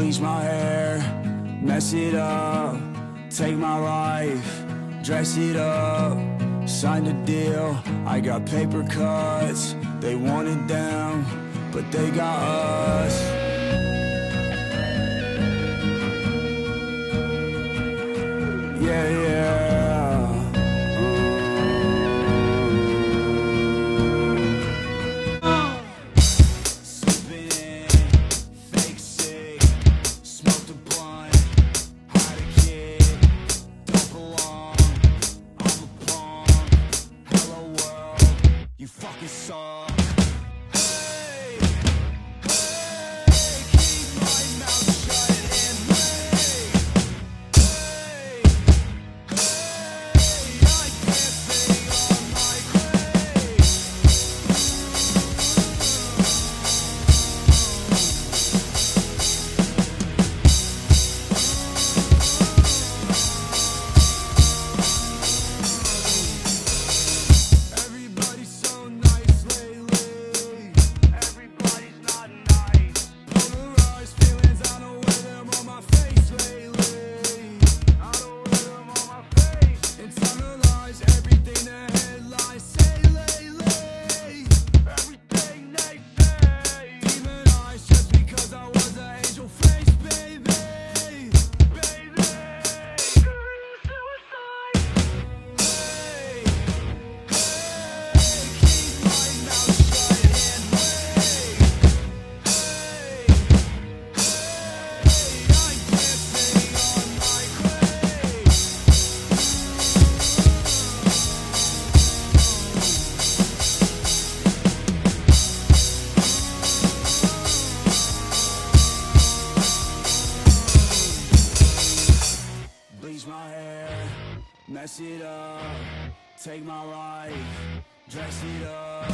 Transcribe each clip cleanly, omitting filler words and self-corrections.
Bleach my hair, mess it up, take my life, dress it up, signed a deal, I got paper cuts, they want it down, but they got us. Yeah, yeah. You fucking suck. Hey, hey, keep my mouth shut and hey, hey, hey, I can't sing on my grave. Everybody's so nice lately. Everybody's not nice. Polarized feelings, I don't wear them on my face lately. I don't wear them on my face. Internalize everything the headlines say lately. Everything they say. Demonized just because I was an angel face, baby. Baby. Suicide. Hey. Keep my mouth shut and hey, hey, hey, I can't sing on my grave. Bleach my hair, mess it up, take my life, dress it up,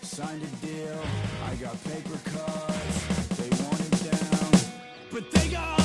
signed a deal, I got paper cuts, they want it down, but they got